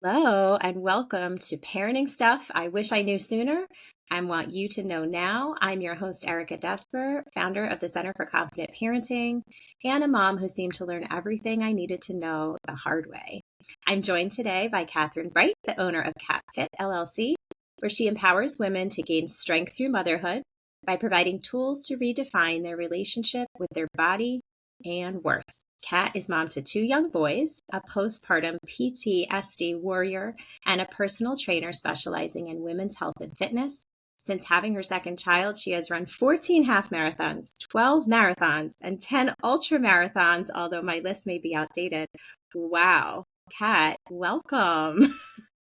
Hello and welcome to Parenting Stuff I Wish I Knew Sooner and Want You to Know Now. I'm your host, Erica Desper, founder of the Center for Confident Parenting and a mom who seemed to learn everything I needed to know the hard way. I'm joined today by Kathrine Bright, the owner of KatFit LLC, where she empowers women to gain strength through motherhood by providing tools to redefine their relationship with their body and worth. Kat is mom to two young boys, a postpartum PTSD warrior, and a personal trainer specializing in women's health and fitness. Since having her second child, she has run 14 half marathons, 12 marathons, and 10 ultra marathons, although my list may be outdated. Wow. Kat, welcome.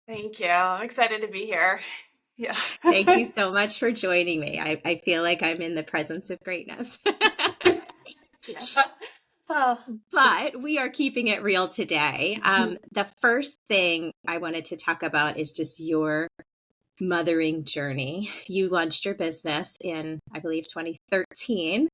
Thank you. I'm excited to be here. Yeah. Thank you so much for joining me. I feel like I'm in the presence of greatness. Yeah. Oh, But we are keeping it real today. The first thing I wanted to talk about is just your mothering journey. You launched your business in, I believe, 2013,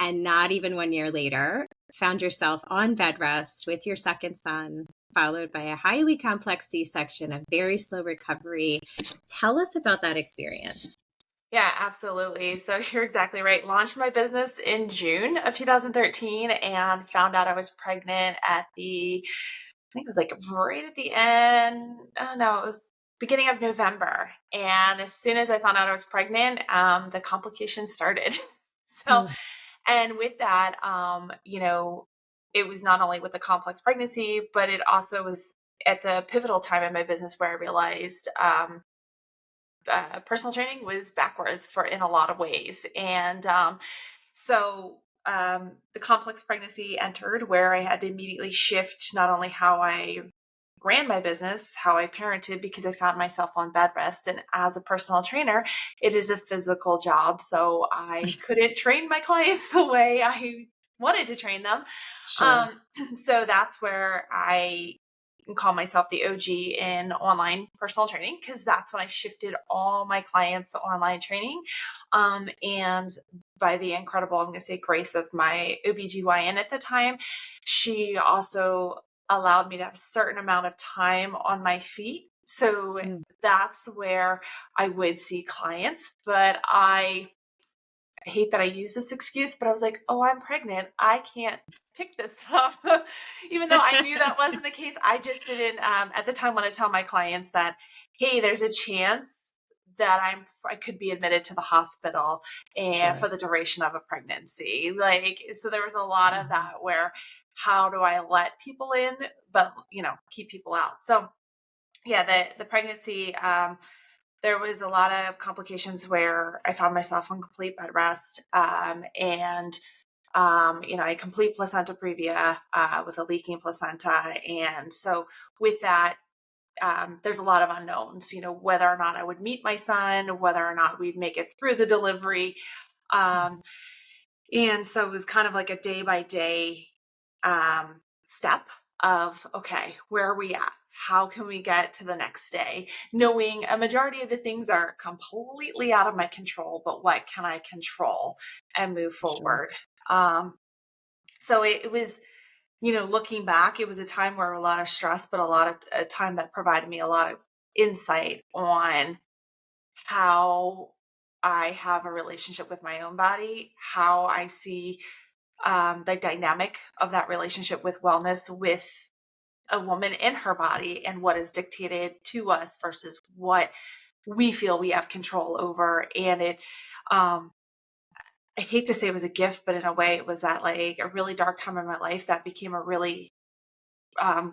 and not even 1 year later, found yourself on bed rest with your second son, followed by a highly complex C-section, a very slow recovery. Tell us about that experience. yeah, absolutely. So you're exactly right. Launched my business in June of 2013 and found out I was pregnant I think it was like right at the end. Oh no, it was beginning of November. And as soon as I found out I was pregnant, the complications started. So, Mm. and with that, it was not only with the complex pregnancy, but it also was at the pivotal time in my business where I realized personal training was backwards for in a lot of ways. And the complex pregnancy entered where I had to immediately shift not only how I ran my business, how I parented, because I found myself on bed rest. And as a personal trainer, it is a physical job. So I couldn't train my clients the way I wanted to train them. Sure. Um, so that's where I call myself the OG in online personal training, because that's when I shifted all my clients to online training. And by the incredible, I'm going to say, grace of my OBGYN at the time, she also allowed me to have a certain amount of time on my feet. So Mm. that's where I would see clients. But I hate that I use this excuse, but I was like, oh, I'm pregnant. I can't pick this up. Even though I knew that wasn't the case, I just didn't at the time want to tell my clients that, hey, there's a chance that I could be admitted to the hospital and Sure. for the duration of a pregnancy. Like, so there was a lot of Mhm. that where how do I let people in, but keep people out. So yeah, the pregnancy, there was a lot of complications where I found myself on complete bed rest. A complete placenta previa with a leaking placenta. And so with that, there's a lot of unknowns, whether or not I would meet my son, whether or not we'd make it through the delivery. Um, and so it was kind of like a day by day step of, okay, where are we at? How can we get to the next day? Knowing a majority of the things are completely out of my control, but what can I control and move Sure. forward? So it was, looking back, it was a time where a lot of stress, but a time that provided me a lot of insight on how I have a relationship with my own body, how I see the dynamic of that relationship with wellness with a woman in her body and what is dictated to us versus what we feel we have control over. And um, I hate to say it was a gift, but in a way it was that like a really dark time in my life that became a really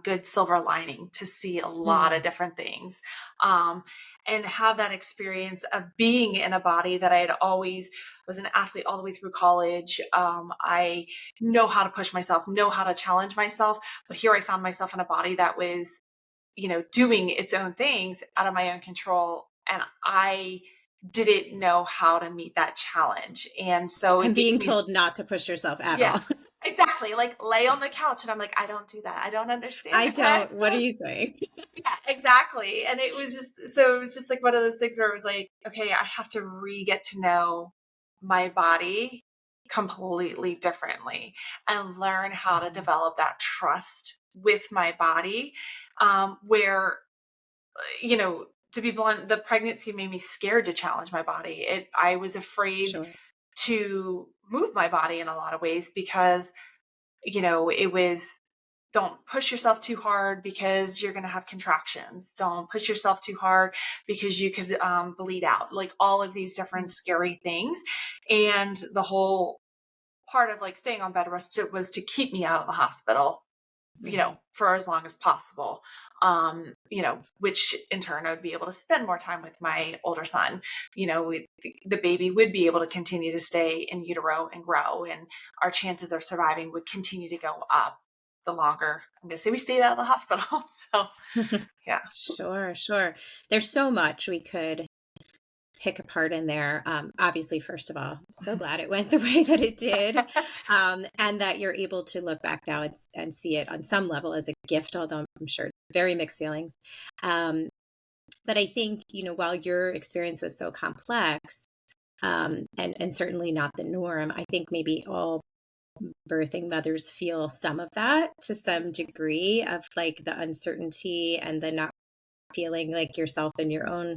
good silver lining to see a lot of Mm. different things, um, and have that experience of being in a body that I had always was an athlete all the way through college. I know how to push myself, know how to challenge myself, but here I found myself in a body that was, doing its own things out of my own control. And I didn't know how to meet that challenge. And so And it gave being me, told not to push yourself at yeah, all. exactly. Like lay on the couch. And I'm like, I don't do that. I don't understand I that. don't. What are you saying? Yeah, exactly. And it was just like one of those things where it was like, okay, I have to get to know my body completely differently and learn how to Mhm. develop that trust with my body, where to be blunt, the pregnancy made me scared to challenge my body. I was afraid Sure. to move my body in a lot of ways because, it was, don't push yourself too hard because you're going to have contractions. Don't push yourself too hard because you could bleed out. Like all of these different scary things. And the whole part of like staying on bed rest was to keep me out of the hospital, Right. for as long as possible. Which in turn I would be able to spend more time with my older son. The baby would be able to continue to stay in utero and grow, and our chances of surviving would continue to go up the longer, I'm going to say, we stayed out of the hospital. So, yeah. Sure, sure. There's so much we could pick apart in there. Obviously, first of all, so glad it went the way that it did, and that you're able to look back now and see it on some level as a gift, although I'm sure very mixed feelings. Um, but I think, while your experience was so complex, and certainly not the norm, I think maybe all birthing mothers feel some of that to some degree of like the uncertainty and the not feeling like yourself in your own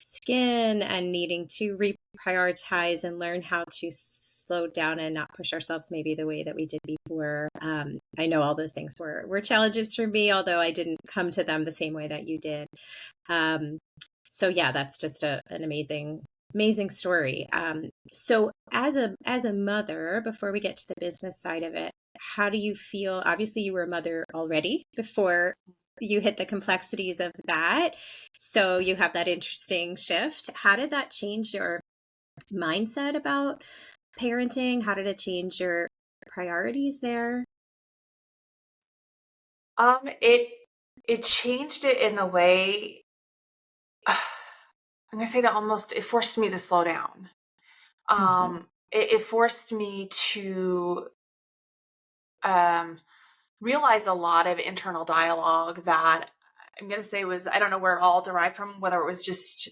skin and needing to reprioritize and learn how to slow down and not push ourselves maybe the way that we did before. I know all those things were challenges for me, although I didn't come to them the same way that you did. Um, so yeah, that's just an amazing story. So as a mother, before we get to the business side of it, how do you feel? Obviously, you were a mother already before you hit the complexities of that. So you have that interesting shift. How did that change your mindset about parenting? How did it change your priorities there? It changed it in the way, I'm gonna say, that almost it forced me to slow down. Hmm. It forced me to um realize a lot of internal dialogue that I'm gonna say was, I don't know where it all derived from, whether it was just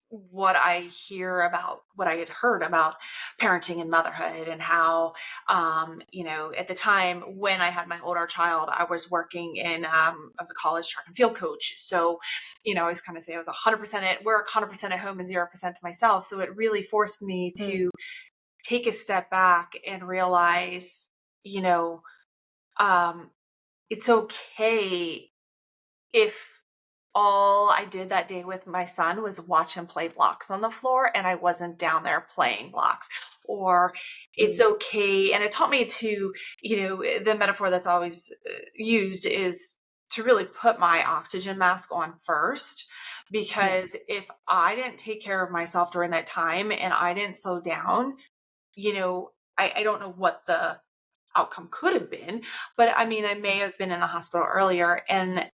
what I had heard about parenting and motherhood, and how, at the time when I had my older child, I was working I was a college track and field coach. So, I always kind of say I was 100% at work, 100% at home, and 0% to myself. So it really forced me to take a step back and realize, you know, um, it's okay if all I did that day with my son was watch him play blocks on the floor and I wasn't down there playing blocks. Or it's Mm. okay. And it taught me to, the metaphor that's always used is to really put my oxygen mask on first. Yeah. Because if I didn't take care of myself during that time and I didn't slow down, I don't know what the outcome could have been. But I mean, I may have been in the hospital earlier, and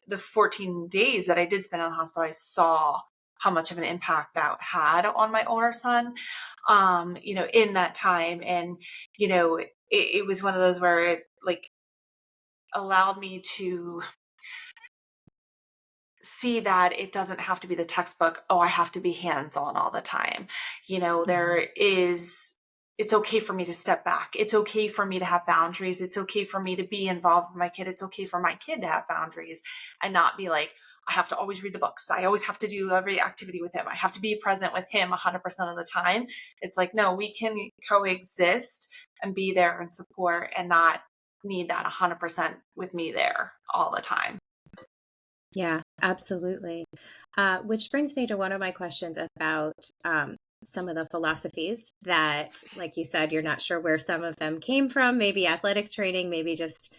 the 14 days that I did spend in the hospital, I saw how much of an impact that had on my older son, in that time. And, it was one of those where it like allowed me to see that it doesn't have to be the textbook, oh, I have to be hands on all the time. Mhm. It's okay for me to step back. It's okay for me to have boundaries. It's okay for me to be involved with my kid. It's okay for my kid to have boundaries and not be like, I have to always read the books. I always have to do every activity with him. I have to be present with him 100% of the time. It's like, no, we can coexist and be there and support and not need that 100% with me there all the time. Yeah, absolutely. Which brings me to one of my questions about some of the philosophies that, like you said, you're not sure where some of them came from, maybe athletic training, maybe just,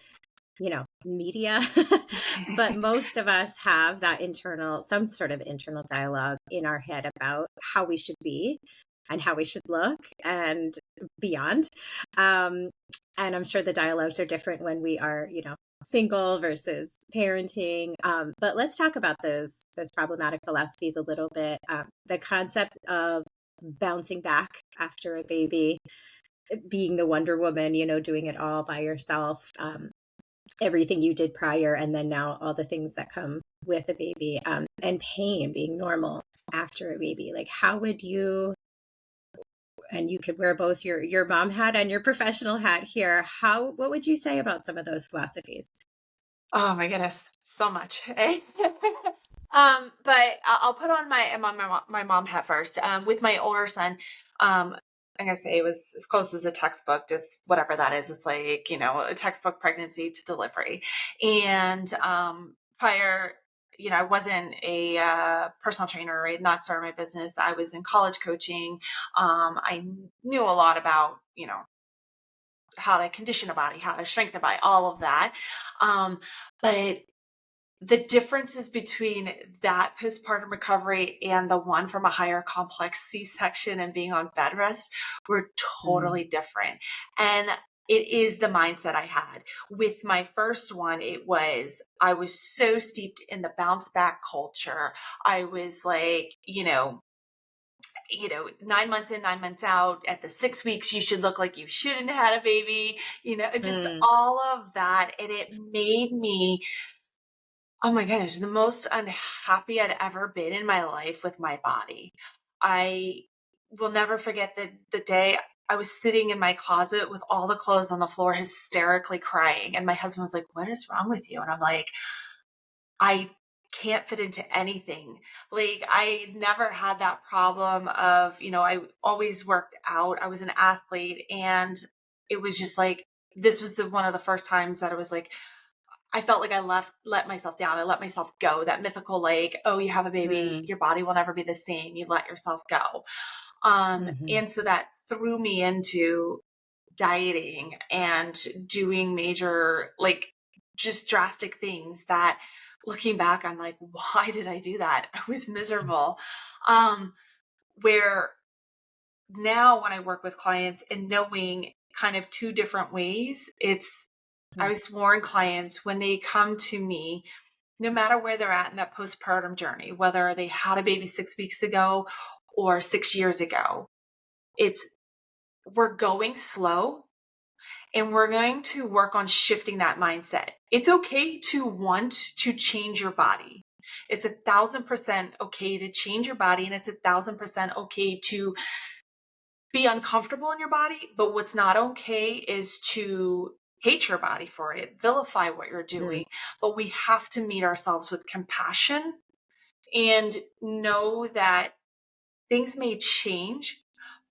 media. But most of us have that some sort of internal dialogue in our head about how we should be and how we should look and beyond. Um, and I'm sure the dialogues are different when we are, single versus parenting. But let's talk about those problematic philosophies a little bit. The concept of bouncing back after a baby, being the Wonder Woman, doing it all by yourself, everything you did prior, and then now all the things that come with a baby, and pain being normal after a baby. Like, how would you? And you could wear both your mom hat and your professional hat here. What would you say about some of those philosophies? Oh my goodness, so much. But I'll put on my mom hat first. With my older son, I'm gonna say it was as close as a textbook, just whatever that is. It's like, a textbook pregnancy to delivery. And prior, I wasn't a personal trainer. I had not started my business. I was in college coaching. I knew a lot about, how to condition a body, how to strengthen a body, all of that. But the differences between that postpartum recovery and the one from a higher complex C-section and being on bed rest were Mm, totally different. And it is the mindset I had. With my first one, I was so steeped in the bounce back culture. I was like, 9 months in, 9 months out. At the 6 weeks, you should look like you shouldn't have had a baby, just mm, all of that. And it made me, oh my goodness, the most unhappy I'd ever been in my life with my body. I will never forget the day I was sitting in my closet with all the clothes on the floor, hysterically crying. And my husband was like, "What is wrong with you?" And I'm like, I can't fit into anything. Like, I never had that problem of, I always worked out. I was an athlete, and it was just like, this was the one of the first times that I was like, I felt like I let myself down. I let myself go. That mythical, like, oh, you have a baby, mm, your body will never be the same. You let yourself go. mhm, And so that threw me into dieting and doing major, like, just drastic things that, looking back, I'm like, why did I do that? I was miserable. Um, where now when I work with clients and knowing kind of two different ways, I mm, always warn clients when they come to me, no matter where they're at in that postpartum journey, whether they had a baby 6 weeks ago or 6 years ago, it's we're going slow and we're going to work on shifting that mindset. It's okay to want to change your body. It's 1,000% okay to change your body, and it's 1,000% okay to be uncomfortable in your body. But what's not okay is to hate your body for it, vilify what you're mm, doing. But we have to meet ourselves with compassion and know that things may change,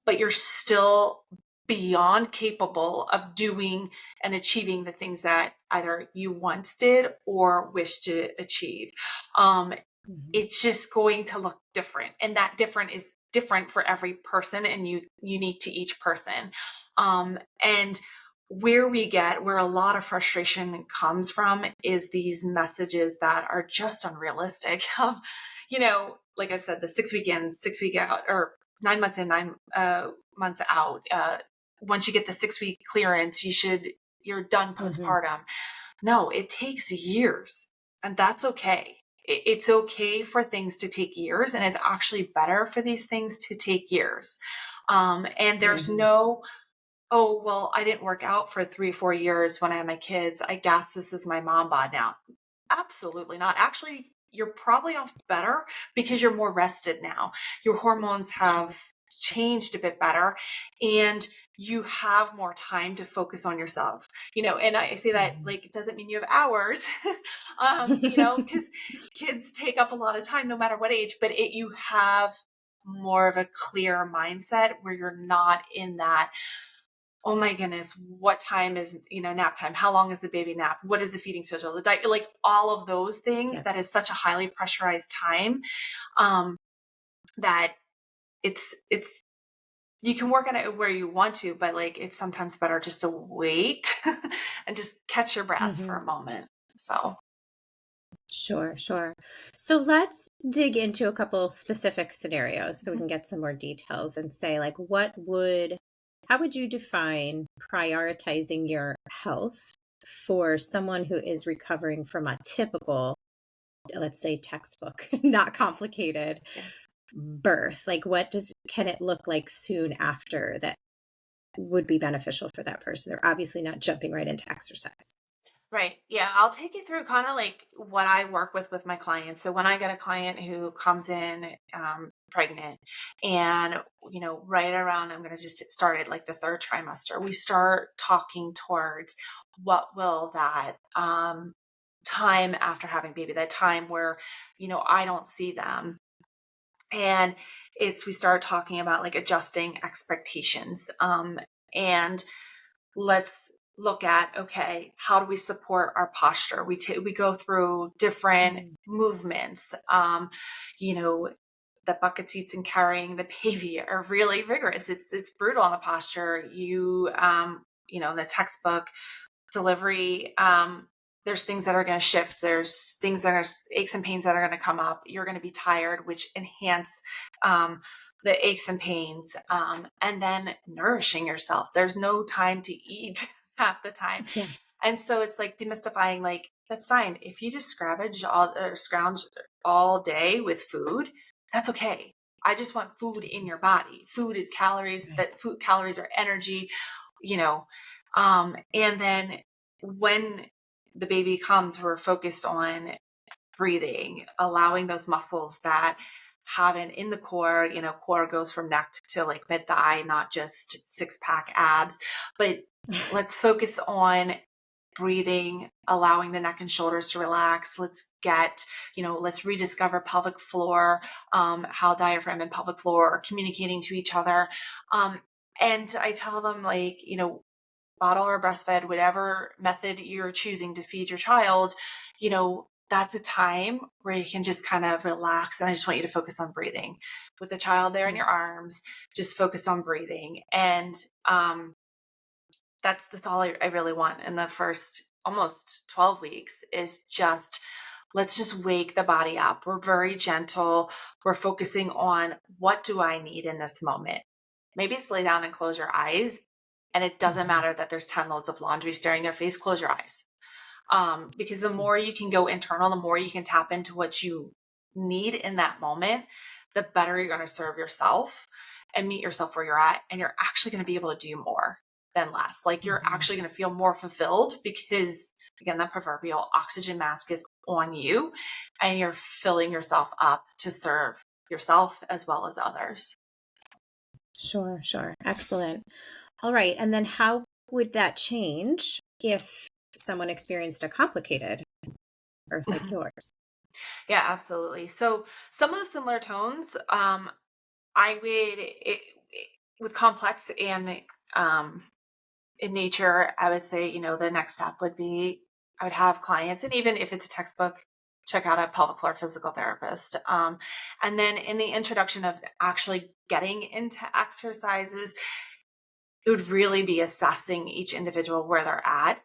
but you're still beyond capable of doing and achieving the things that either you once did or wish to achieve. Um, mhm, it's just going to look different, and that different is different for every person and unique to each person. And where a lot of frustration comes from is these messages that are just unrealistic of, like I said, the 6 week in, 6 week out, or 9 months in, 9 months out. Once you get the 6 week clearance, you're done mhm, postpartum. No, it takes years, and that's okay. It's okay for things to take years, and it's actually better for these things to take years. And there's mhm, no, oh, well, I didn't work out for 3, 4 years when I had my kids. I guess this is my mom bod now. Absolutely not. Actually, you're probably off better because you're more rested now. Your hormones sure. have changed a bit better, and you have more time to focus on yourself. And I say that, Mhm. like, it doesn't mean you have hours, because kids take up a lot of time no matter what age, but you have more of a clear mindset where you're not in that, oh my goodness, what time is, nap time? How long is the baby nap? What is the feeding schedule? The diet, like all of those things, Yeah. that is such a highly pressurized time, um, that it's you can work on it where you want to, but like it's sometimes better just to wait and just catch your breath for Mhm. a moment. So Sure, sure. So let's dig into a couple specific scenarios so we mhm. can get some more details and say, like, how would you define prioritizing your health for someone who is recovering from a typical, let's say, textbook, not complicated Yeah. birth? Like, can it look like soon after that would be beneficial for that person? They're obviously not jumping right into exercise. Right. Yeah. I'll take you through kind of like what I work with my clients. So when I get a client who comes in pregnant, and, right around, I'm going to just start at like the third trimester, we start talking towards what will that time after having baby, that time where, I don't see them. And we start talking about like adjusting expectations. And let's look at, okay, how do we support our posture? We go through different Mm. movements. You know, the bucket seats and carrying the baby are really rigorous. It's brutal on the posture. The textbook delivery, there's things that are going to shift. There's things that are aches and pains that are going to come up. You're going to be tired, which enhance um, the aches and pains. And then nourishing yourself. There's no time to eat half the time. Yeah. And so it's like demystifying, like, that's fine. If you just scrounge all day with food, that's okay. I just want food in your body. Food is calories. That food calories are energy, you know. And then when the baby comes, we're focused on breathing, allowing those muscles that have an in the core, core goes from neck to like mid thigh, not just six pack abs, but let's focus on breathing, allowing the neck and shoulders to relax. Let's rediscover pelvic floor, how diaphragm and pelvic floor are communicating to each other. And I tell them, like, bottle or breastfed, whatever method you're choosing to feed your child, that's a time where you can just kind of relax. And I just want you to focus on breathing with the child there in your arms, just focus on breathing. And that's all I really want in the first almost 12 weeks is just, let's just wake the body up. We're very gentle. We're focusing on, what do I need in this moment? Maybe it's lay down and close your eyes. And it doesn't matter that there's 10 loads of laundry staring your face, close your eyes. Because the more you can go internal, the more you can tap into what you need in that moment, the better you're going to serve yourself and meet yourself where you're at. And you're actually going to be able to do more than less. Like, you're actually going to feel more fulfilled because, again, that proverbial oxygen mask is on you and you're filling yourself up to serve yourself as well as others. Sure. Excellent. All right. And then how would that change if someone experienced a complicated birth like yours? Yeah, absolutely. So some of the similar tones, I would, with complex and in nature, I would say, the next step would be, I would have clients, and even if it's a textbook, check out a pelvic floor physical therapist. And then in the introduction of actually getting into exercises, it would really be assessing each individual where they're at.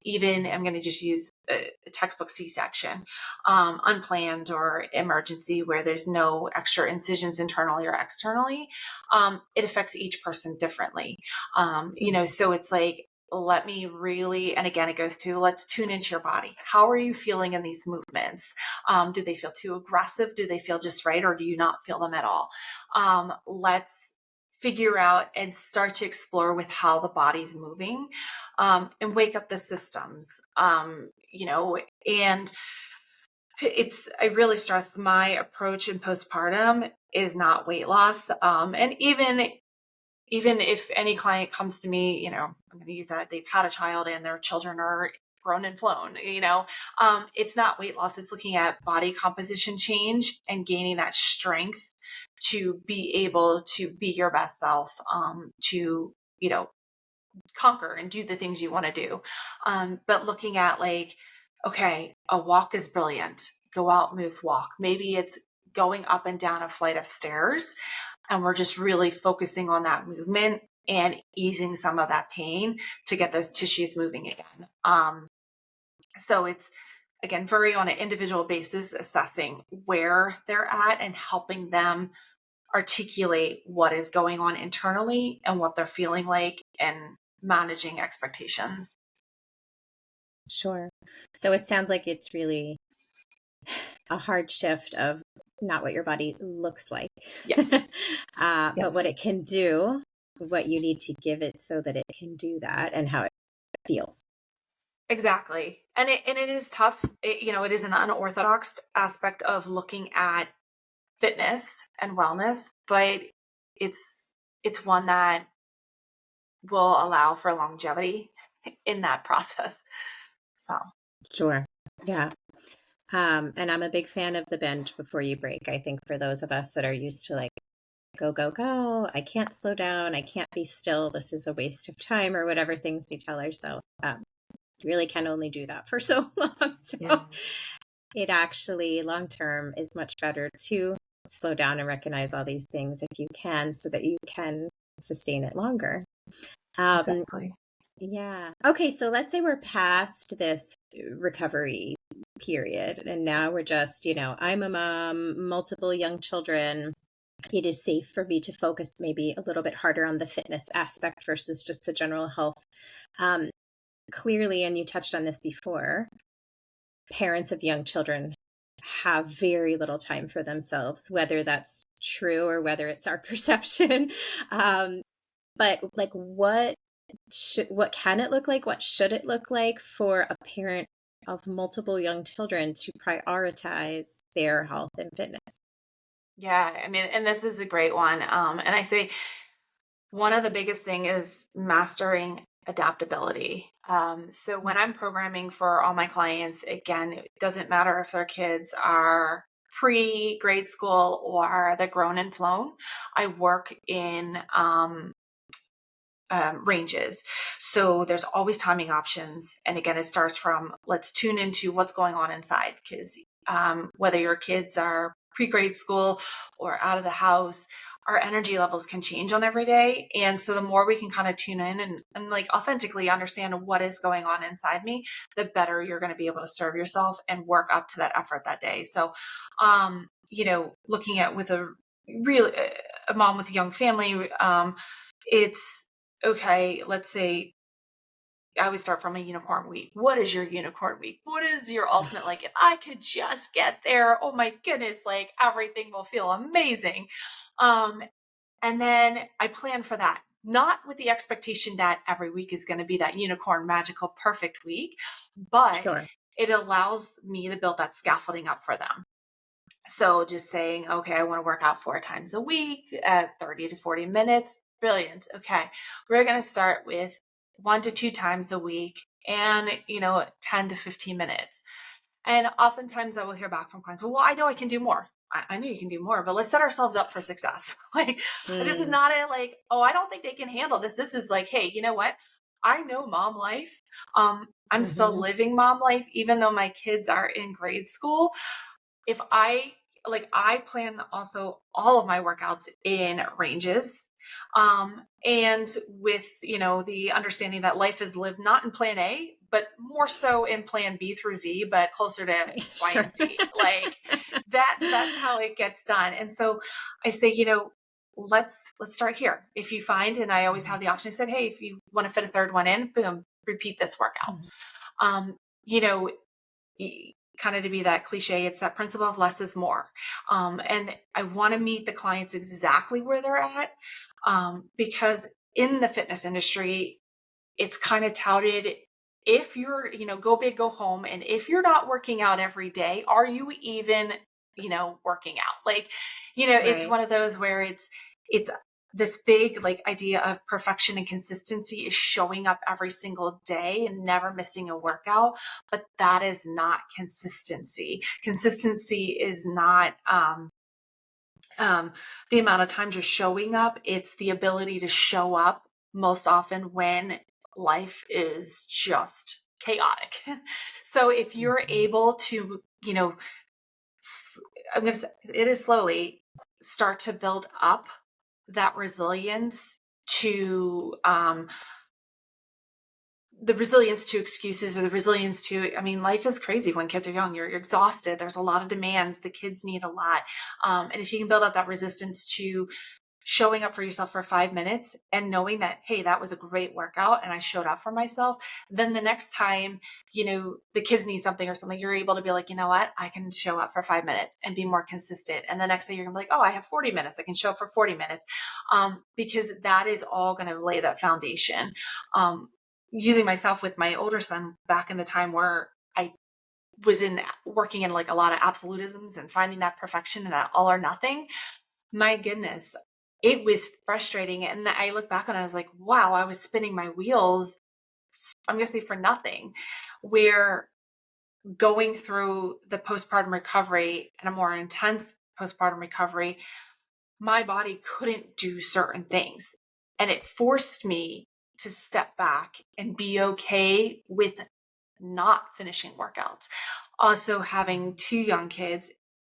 Even I'm going to just use a textbook C-section, unplanned or emergency, where there's no extra incisions internally or externally. It affects each person differently. So it's like, let me really, and again, it goes to, let's tune into your body. How are you feeling in these movements? Do they feel too aggressive? Do they feel just right? Or do you not feel them at all? Let's figure out and start to explore with how the body's moving, and wake up the systems, and I really stress my approach in postpartum is not weight loss. And even if any client comes to me, I'm going to use that, they've had a child and their children are grown and flown, it's not weight loss. It's looking at body composition change and gaining that strength to be able to be your best self, to, conquer and do the things you want to do. But looking at, like, okay, a walk is brilliant. Go out, move, walk. Maybe it's going up and down a flight of stairs, and we're just really focusing on that movement and easing some of that pain to get those tissues moving again. So it's, again, very on an individual basis, assessing where they're at and helping them articulate what is going on internally and what they're feeling like, and managing expectations. Sure. So it sounds like it's really a hard shift of not what your body looks like, Yes. but what Yes. it can do, what you need to give it so that it can do that, and how it feels. Exactly. And it is tough. It is an unorthodox aspect of looking at fitness and wellness, but it's one that will allow for longevity in that process. So, Sure. Yeah. And I'm a big fan of the bend before you break. I think for those of us that are used to like, go, go, go, I can't slow down, I can't be still, this is a waste of time, or whatever things we tell ourselves. You really can only do that for so long. So Yeah, it actually, long term, is much better to slow down and recognize all these things if you can, so that you can sustain it longer. Um, exactly. yeah. Okay. So let's say we're past this recovery period, and now we're just, I'm a mom, multiple young children. It is safe for me to focus maybe a little bit harder on the fitness aspect versus just the general health. Um, Clearly, and you touched on this before, parents of young children have very little time for themselves, whether that's true or whether it's our perception. Um, but like, what can it look like? What should it look like for a parent of multiple young children to prioritize their health and fitness? Yeah, I mean, and this is a great one. And I say one of the biggest thing is mastering adaptability. So when I'm programming for all my clients, again, it doesn't matter if their kids are pre-grade school or they're grown and flown. I work in ranges. So there's always timing options. And again, it starts from let's tune into what's going on inside, because whether your kids are pre-grade school or out of the house, our energy levels can change on every day. And so the more we can kind of tune in and like authentically understand what is going on inside me, the better you're going to be able to serve yourself and work up to that effort that day. So, looking at with a real a mom with a young family, it's okay, let's say I always start from a unicorn week. What is your unicorn week? What is your ultimate, like, if I could just get there, oh my goodness, like everything will feel amazing. Um, and then I plan for that, not with the expectation that every week is going to be that unicorn, magical, perfect week, but Sure. it allows me to build that scaffolding up for them. So just saying, okay, I want to work out 4 times a week at 30 to 40 minutes. Brilliant. Okay. We're going to start with 1 to 2 times a week and, 10 to 15 minutes. And oftentimes I will hear back from clients, well, I know I can do more. I know you can do more, but let's set ourselves up for success. Like, this is Mm, not a like, oh, I don't think they can handle this. This is like, hey, you know what? I know mom life. I'm still mhm. living mom life, even though my kids are in grade school. If I plan also all of my workouts in ranges, and with the understanding that life is lived not in plan A but more so in plan B through Z, but closer to X, Y, Sure. and Z, like that's how it gets done. And so I say, let's start here. If you find, and I always have the option, I said, hey, if you want to fit a third one in, boom, repeat this workout. Mhm. um you know kind of to be that cliche, it's that principle of less is more. And I want to meet the clients exactly where they're at, because in the fitness industry, it's kind of touted, if you're, go big, go home. And if you're not working out every day, are you even, working out? Like, it's Right. one of those where it's this big like idea of perfection and consistency is showing up every single day and never missing a workout. But that is not consistency. Consistency is not, the amount of times you're showing up. It's the ability to show up most often when life is just chaotic. So if you're Mhm. able to, s- I'm going to say it is slowly start to build up that resilience to, the resilience to excuses, or the resilience to, I mean, life is crazy when kids are young. You're exhausted. There's a lot of demands. The kids need a lot. And if you can build up that resistance to showing up for yourself for 5 minutes and knowing that, hey, that was a great workout and I showed up for myself, then the next time, the kids need something or something, you're able to be like, you know what, I can show up for 5 minutes and be more consistent. And the next day you're gonna be like, oh, I have 40 minutes. I can show up for 40 minutes. Because that is all going to lay that foundation. Using myself with my older son back in the time where I was in working in like a lot of absolutisms and finding that perfection and that all or nothing, my goodness, it was frustrating. And I look back on it, I was like, wow, I was spinning my wheels, I'm going to say for nothing, where going through the postpartum recovery and a more intense postpartum recovery, my body couldn't do certain things. And it forced me to step back and be okay with not finishing workouts. Also, having 2 young kids,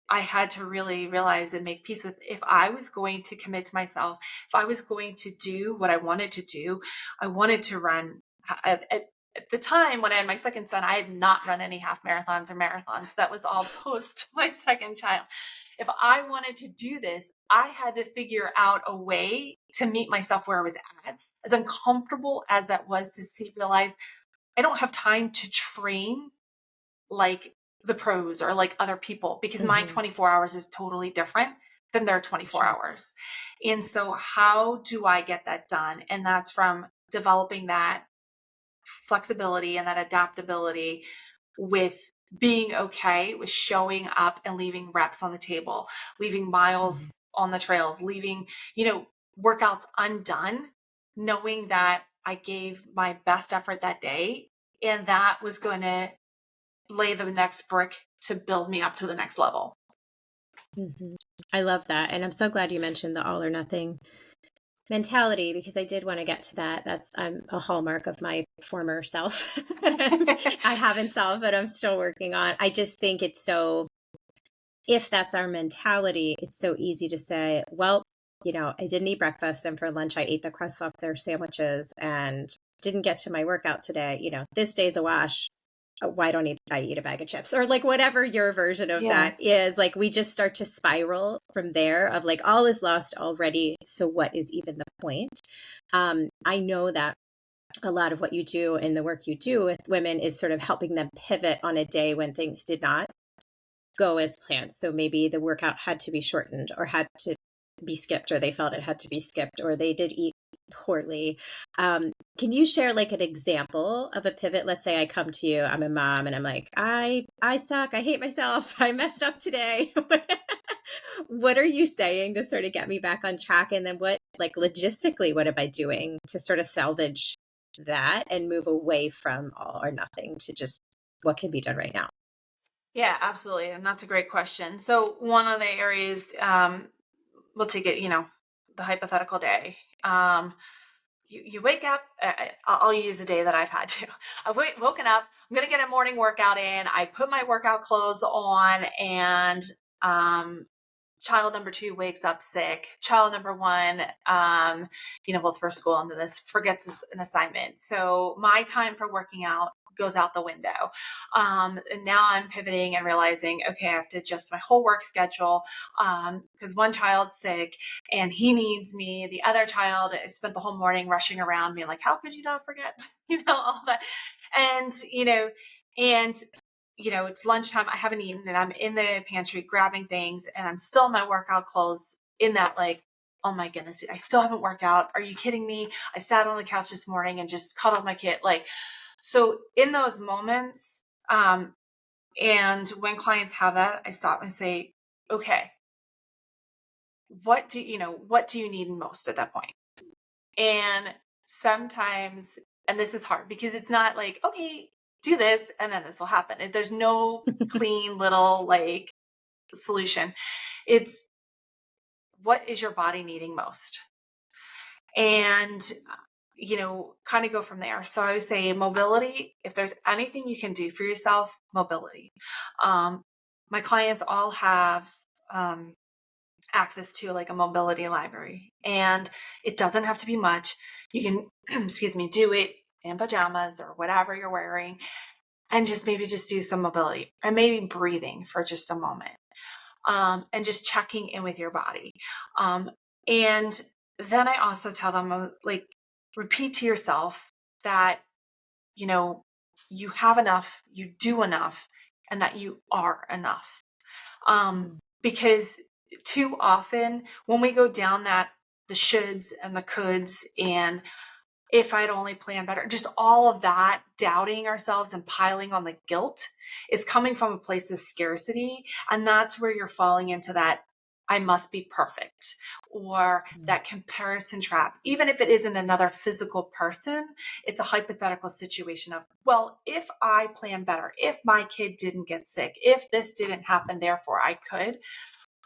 I had to really realize and make peace with, if I was going to commit to myself, if I was going to do what I wanted to do, I wanted to run. At the time when I had my second son, I had not run any half marathons or marathons. That was all post my second child. If I wanted to do this, I had to figure out a way to meet myself where I was at. As uncomfortable as that was to realize I don't have time to train like the pros or like other people, because my 24 hours is totally different than their 24 hours. And so how do I get that done? And that's from developing that flexibility and that adaptability with being okay with showing up and leaving reps on the table, leaving miles on the trails, leaving, workouts undone, knowing that I gave my best effort that day, and that was going to lay the next brick to build me up to the next level. I love that. And I'm so glad you mentioned the all or nothing mentality, because I did want to get to that. That's a hallmark of my former self. I haven't solved, but I'm still working on. I just think it's so, if that's our mentality, it's so easy to say, well, I didn't eat breakfast, and for lunch I ate the crust off their sandwiches and didn't get to my workout today. This day's a wash. Why don't I eat a bag of chips? Or like whatever your version of that is. Like, we just start to spiral from there of like, all is lost already, so what is even the point? I know that a lot of what you do and the work you do with women is sort of helping them pivot on a day when things did not go as planned. So maybe the workout had to be shortened or had to be skipped, or they felt it had to be skipped, or they did eat poorly. Can you share like an example of a pivot? Let's say I come to you, I'm a mom, and I'm like, I suck. I hate myself. I messed up today. What are you saying to sort of get me back on track? And then what, like logistically, what am I doing to sort of salvage that and move away from all or nothing to just what can be done right now? Yeah, absolutely. And that's a great question. So one of the areas, we'll take it, the hypothetical day. You wake up, I'll use a day that I've had to. I've woken up, I'm going to get a morning workout in. I put my workout clothes on, and child number 2 wakes up sick. Child number 1, both for school and this forgets an assignment. So my time for working out goes out the window. And now I'm pivoting and realizing, okay, I have to adjust my whole work schedule because one child's sick and he needs me. The other child spent the whole morning rushing around me like, how could you not forget, all that. And, it's lunchtime. I haven't eaten, and I'm in the pantry grabbing things, and I'm still in my workout clothes in that, like, oh my goodness, I still haven't worked out. Are you kidding me? I sat on the couch this morning and just cuddled my kid. Like, so in those moments, and when clients have that, I stop and say, okay, what do you need most at that point? And sometimes, and this is hard because it's not like, okay, do this and then this will happen. There's no clean little like solution. It's, what is your body needing most? And kind of go from there. So I would say mobility. If there's anything you can do for yourself, mobility. My clients all have access to like a mobility library, and it doesn't have to be much. You can, do it in pajamas or whatever you're wearing, and just do some mobility and maybe breathing for just a moment, and just checking in with your body. And then I also tell them, like, repeat to yourself that, you have enough, you do enough, and that you are enough. Because too often when we go down the shoulds and the coulds, and if I'd only planned better, just all of that doubting ourselves and piling on the guilt, it's coming from a place of scarcity. And that's where you're falling into that I must be perfect, or that comparison trap. Even if it isn't another physical person, it's a hypothetical situation of, well, if I plan better, if my kid didn't get sick, if this didn't happen, therefore I could.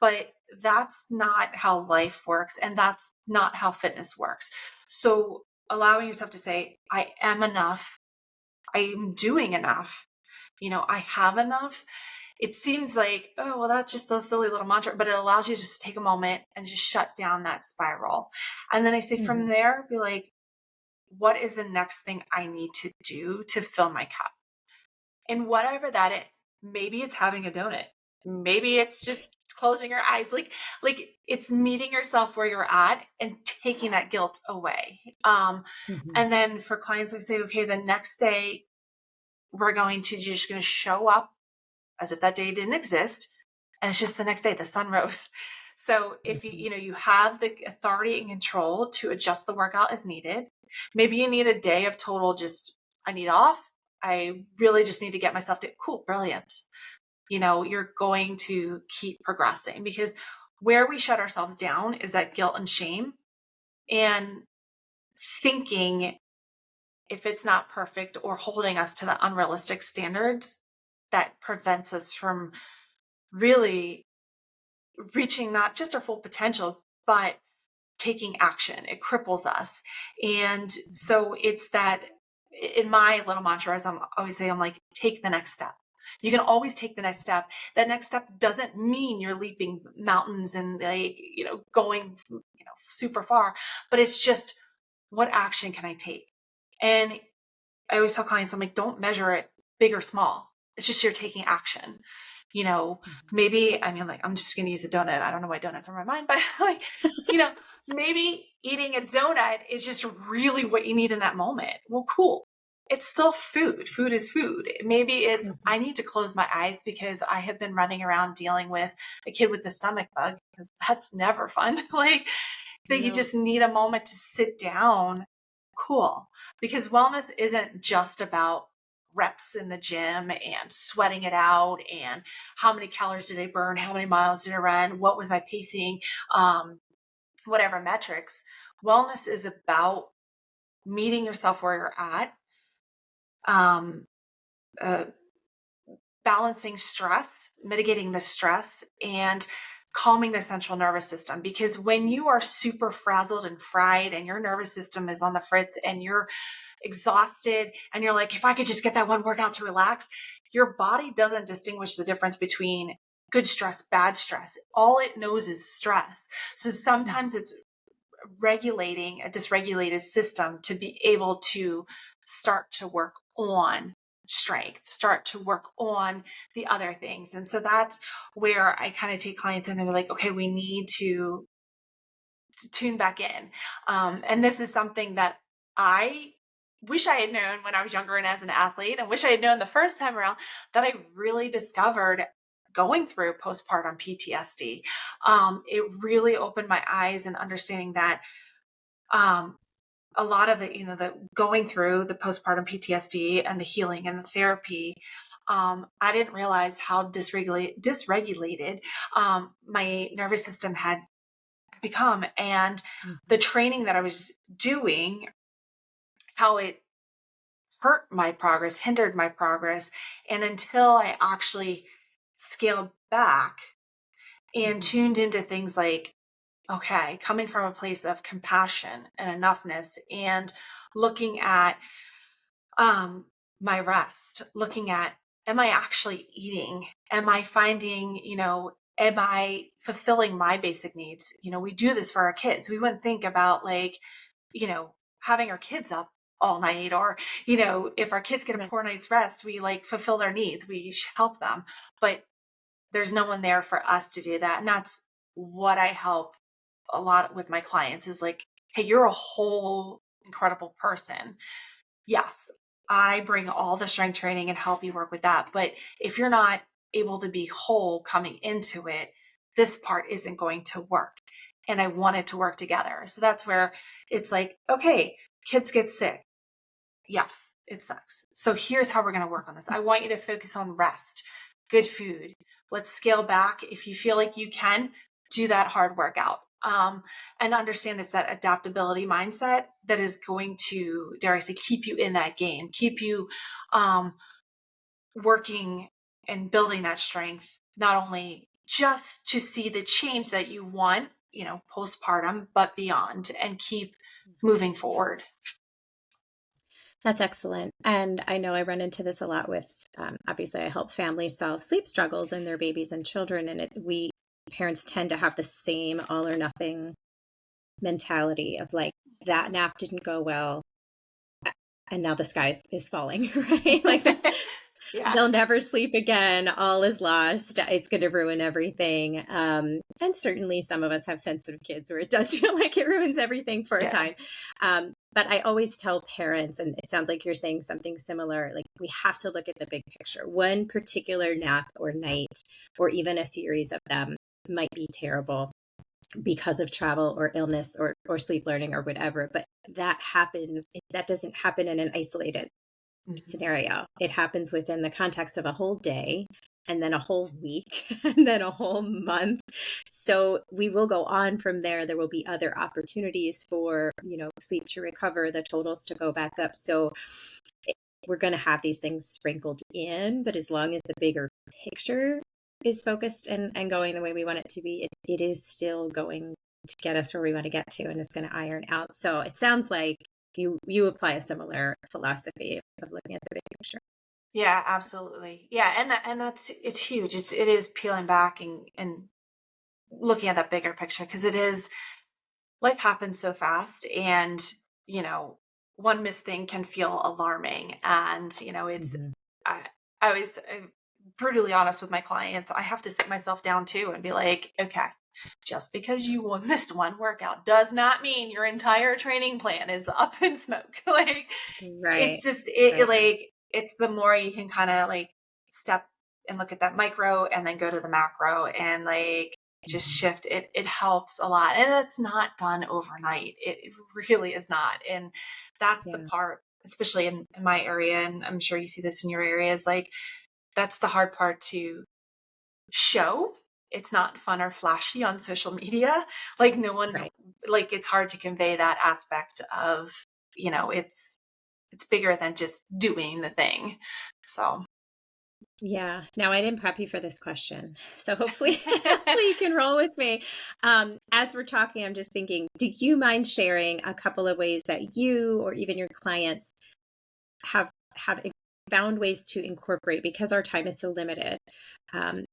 But that's not how life works. And that's not how fitness works. So allowing yourself to say, I am enough. I'm doing enough. I have enough. It seems like, oh, well, that's just a silly little mantra, but it allows you just to take a moment and just shut down that spiral. And then I say from there, be like, what is the next thing I need to do to fill my cup? And whatever that is, maybe it's having a donut. Maybe it's just closing your eyes. Like it's meeting yourself where you're at and taking that guilt away. And then for clients, I say, okay, the next day you're just going to show up as if that day didn't exist. And it's just the next day, the sun rose. So if you have the authority and control to adjust the workout as needed, maybe you need a day of total I need off. I really just need to get myself to cool, brilliant. You're going to keep progressing, because where we shut ourselves down is that guilt and shame and thinking if it's not perfect or holding us to the unrealistic standards that prevents us from really reaching not just our full potential, but taking action. It cripples us. And so it's that in my little mantra, as I'm always saying, I'm like, take the next step. You can always take the next step. That next step doesn't mean you're leaping mountains and going, super far, but it's just, what action can I take? And I always tell clients, I'm like, don't measure it big or small. It's just you're taking action. Maybe, I'm just going to use a donut. I don't know why donuts are on my mind, but maybe eating a donut is just really what you need in that moment. Well, cool. It's still food. Food is food. Maybe it's, I need to close my eyes because I have been running around dealing with a kid with a stomach bug, because that's never fun. You just need a moment to sit down. Cool. Because wellness isn't just about reps in the gym and sweating it out and how many calories did I burn, how many miles did I run, what was my pacing, whatever metrics. Wellness is about meeting yourself where you're at, balancing stress, mitigating the stress, and calming the central nervous system. Because when you are super frazzled and fried and your nervous system is on the fritz and you're exhausted and you're like, if I could just get that one workout to relax, your body doesn't distinguish the difference between good stress, bad stress. All it knows is stress. So sometimes it's regulating a dysregulated system to be able to start to work on strength, start to work on the other things. And so that's where I kind of take clients and they're like, okay, we need to tune back in. And this is something that I wish I had known when I was younger and as an athlete, and wish I had known the first time around, that I really discovered going through postpartum PTSD. It really opened my eyes and understanding that a lot of the going through the postpartum PTSD and the healing and the therapy, I didn't realize how dysregulated my nervous system had become, and the training that I was doing, how it hurt my progress, hindered my progress. And until I actually scaled back and tuned into things like, okay, coming from a place of compassion and enoughness, and looking at my rest, looking at, am I actually eating? Am I finding, am I fulfilling my basic needs? We do this for our kids. We wouldn't think about having our kids up all night, or, if our kids get a poor night's rest, we fulfill their needs. We help them, but there's no one there for us to do that. And that's what I help a lot with my clients is like, hey, you're a whole incredible person. Yes, I bring all the strength training and help you work with that. But if you're not able to be whole coming into it, this part isn't going to work. And I want it to work together. So that's where it's like, okay, kids get sick. Yes, it sucks. So here's how we're going to work on this. I want you to focus on rest, good food. Let's scale back. If you feel like you can, do that hard workout. And understand it's that adaptability mindset that is going to, dare I say, keep you in that game, keep you working and building that strength, not only just to see the change that you want, postpartum, but beyond, and keep moving forward. That's excellent. And I know I run into this a lot with, obviously, I help families solve sleep struggles in their babies and children. And we parents tend to have the same all or nothing mentality of like, that nap didn't go well. And now the sky is falling, right? Like Yeah. they'll never sleep again. All is lost. It's going to ruin everything. And certainly some of us have sensitive kids where it does feel like it ruins everything for a Yeah. time. But I always tell parents, and it sounds like you're saying something similar, like we have to look at the big picture. One particular nap or night, or even a series of them might be terrible because of travel or illness or sleep learning or whatever. But that happens, that doesn't happen in an isolated scenario. It happens within the context of a whole day and then a whole week and then a whole month. So we will go on from there. There will be other opportunities for, sleep to recover, the totals to go back up. So we're going to have these things sprinkled in, but as long as the bigger picture is focused and going the way we want it to be, it is still going to get us where we want to get to, and it's going to iron out. So it sounds like you apply a similar philosophy of looking at the big picture. Yeah, absolutely. Yeah. And that's, it's huge. It is peeling back and looking at that bigger picture, because life happens so fast, and, one missed thing can feel alarming. And, Mhm. I'm brutally honest with my clients. I have to sit myself down too and be like, okay, just because you missed one workout does not mean your entire training plan is up in smoke. Like, Right. it's just, Right. it's the more you can kind of like step and look at that micro and then go to the macro and like just Mhm. shift it helps a lot. And it's not done overnight. It really is not. And that's the Yeah. part, especially in my area, and I'm sure you see this in your areas, like that's the hard part to show. It's not fun or flashy on social media. Like no one, Right. like it's hard to convey that aspect of, it's bigger than just doing the thing. So Yeah. Now I didn't prep you for this question, so hopefully, hopefully you can roll with me. As we're talking, I'm just thinking, do you mind sharing a couple of ways that you or even your clients have found ways to incorporate, because our time is so limited? Um,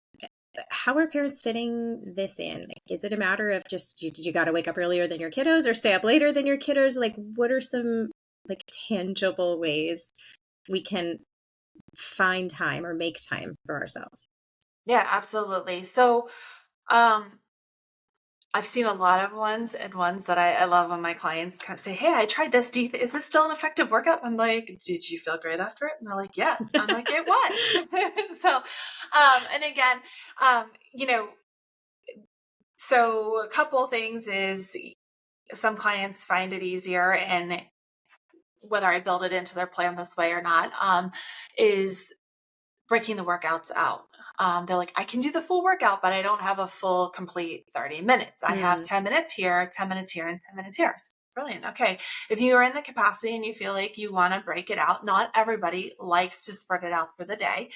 how are parents fitting this in? Like, is it a matter of just you got to wake up earlier than your kiddos or stay up later than your kiddos? Like, what are some like tangible ways we can find time or make time for ourselves? yeah, absolutely. So um I've seen a lot of ones, and ones that I love when my clients kind of say, hey, I tried this. Is this still an effective workout? I'm like, did you feel great after it? And they're like, yeah. I'm like, it was. So, and again, um, you know, so a couple things is some clients find it easier, and whether I build it into their plan this way or not, is breaking the workouts out. They're like, I can do the full workout, but I don't have a full complete 30 minutes. I have Mm, 10 minutes here, 10 minutes here, and 10 minutes here. Brilliant. Okay. If you are in the capacity and you feel like you want to break it out, not everybody likes to spread it out for the day.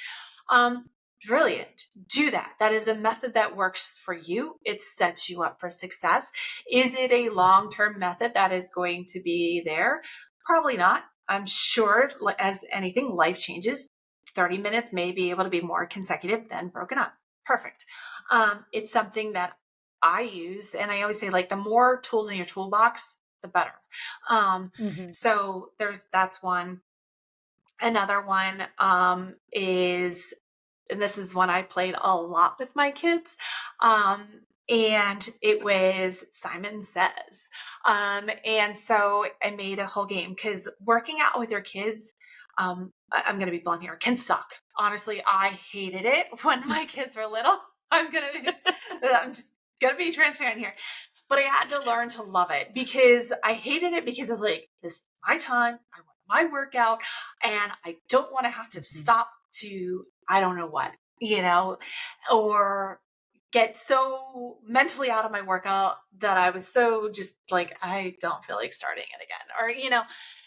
Um, Brilliant. Do that. That is a method that works for you. It sets you up for success. Is it a long term method that is going to be there? Probably not. I'm sure, as anything, life changes. 30 minutes may be able to be more consecutive than broken up. Perfect. It's something that I use, and I always say, like, the more tools in your toolbox, the better. mhm. So that's one. Another one is, and this is one I played a lot with my kids. And it was Simon Says. And so I made a whole game, because working out with your kids, I'm going to be blunt here, can suck. Honestly, I hated it when my kids were little. I'm just going to be transparent here. But I had to learn to love it, because I hated it because it's like, this is my time. I want my workout, and I don't want to have to Mhm. stop to, I don't know what, or get so mentally out of my workout that I was so just like, I don't feel like starting it again, or,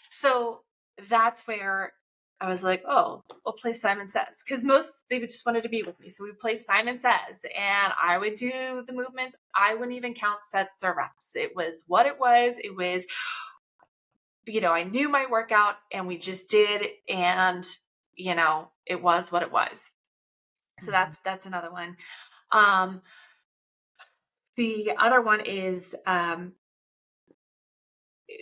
so that's where I was like, oh, we'll play Simon Says. Cause they would just wanted to be with me. So we play Simon Says and I would do the movements. I wouldn't even count sets or reps. It was what it was. It was, I knew my workout and we just did. And, it was what it was. So that's another one. The other one is,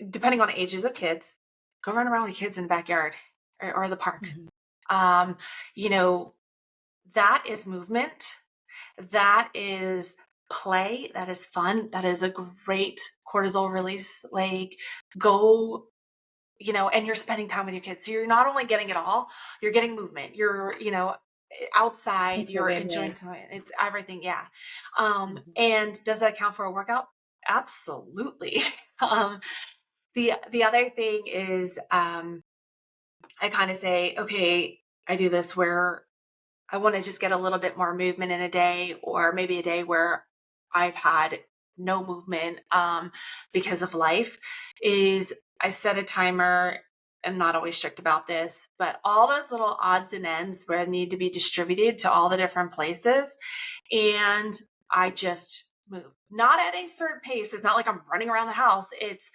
depending on ages of kids, go run around with kids in the backyard or the park. You know, that is movement. That is play. That is fun. That is a great cortisol release. Like go, and you're spending time with your kids. So you're not only getting it all, you're getting movement. You're, outside, It's a you're win-win. enjoying time. It's everything. Yeah. And does that count for a workout? Absolutely. The other thing is, I kind of say, okay, I do this where I want to just get a little bit more movement in a day, or maybe a day where I've had no movement, because of life, is I set a timer. I'm not always strict about this, but all those little odds and ends where they need to be distributed to all the different places. And I just move, not at a certain pace. It's not like I'm running around the house. It's,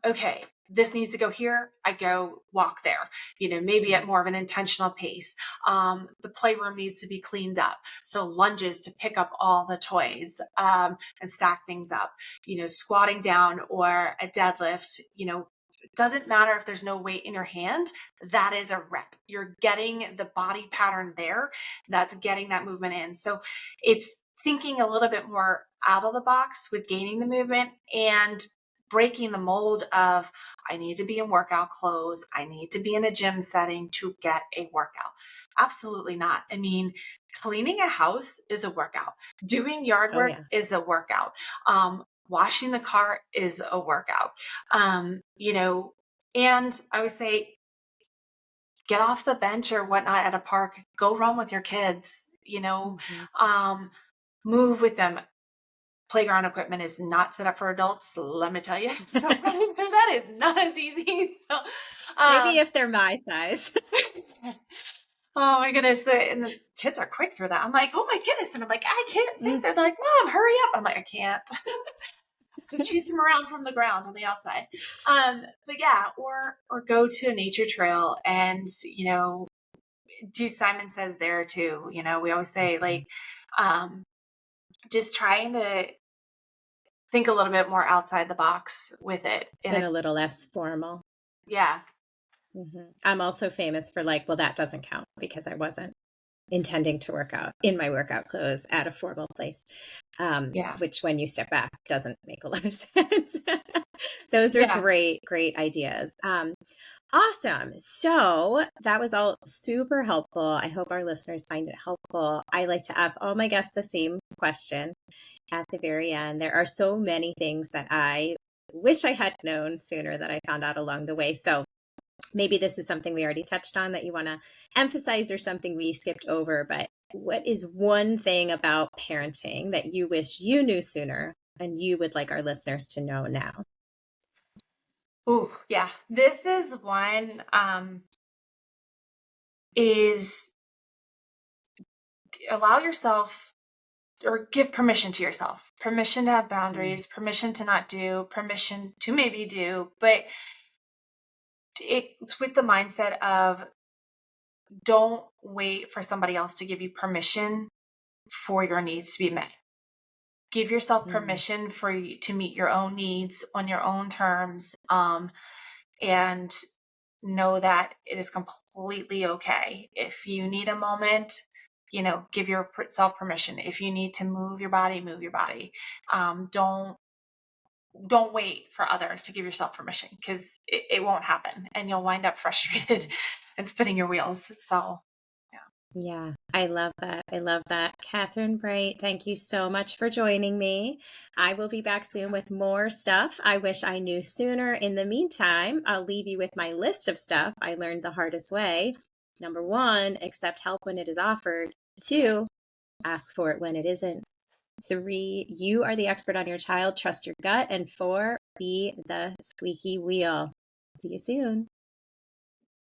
okay, this needs to go here. I go walk there, maybe at more of an intentional pace. The playroom needs to be cleaned up. So lunges to pick up all the toys, and stack things up, squatting down or a deadlift, it doesn't matter if there's no weight in your hand. That is a rep. You're getting the body pattern there. That's getting that movement in. So it's thinking a little bit more out of the box with gaining the movement and breaking the mold of, I need to be in workout clothes. I need to be in a gym setting to get a workout. Absolutely not. I mean, cleaning a house is a workout. Doing yard Oh work yeah. is a workout. Washing the car is a workout. And I would say, get off the bench or whatnot at a park, go run with your kids, move with them. Playground equipment is not set up for adults, let me tell you. So running through that is not as easy. So, Maybe if they're my size. oh my goodness. And the kids are quick through that. I'm like, oh my goodness. And I'm like, I can't think. Mm. They're like, Mom, hurry up. I'm like, I can't. So chase them around from the ground on the outside. But yeah, or go to a nature trail and, do Simon Says there too. We always say like, just trying to think a little bit more outside the box with it. And a little less formal. Yeah. I'm also famous for like, well, that doesn't count because I wasn't intending to work out in my workout clothes at a formal place, which when you step back doesn't make a lot of sense. Those are great, great ideas. Awesome. So that was all super helpful. I hope our listeners find it helpful. I like to ask all my guests the same question at the very end. There are so many things that I wish I had known sooner that I found out along the way. So maybe this is something we already touched on that you want to emphasize or something we skipped over, but what is one thing about parenting that you wish you knew sooner and you would like our listeners to know now? Oh, yeah. This is one, is allow yourself or give permission to yourself, permission to have boundaries, permission to not do, permission to maybe do, but it's with the mindset of don't wait for somebody else to give you permission for your needs to be met. Give yourself permission for you to meet your own needs on your own terms, and know that it is completely okay. If you need a moment, give yourself permission. If you need to move your body, move your body. Don't wait for others to give yourself permission, because it won't happen and you'll wind up frustrated and spinning your wheels. So yeah, I love that. I love that. Kathrine Bright, thank you so much for joining me. I will be back soon with more stuff I wish I knew sooner. In the meantime, I'll leave you with my list of stuff I learned the hardest way. Number 1, accept help when it is offered. 2, ask for it when it isn't. 3, you are the expert on your child. Trust your gut. And 4, be the squeaky wheel. See you soon.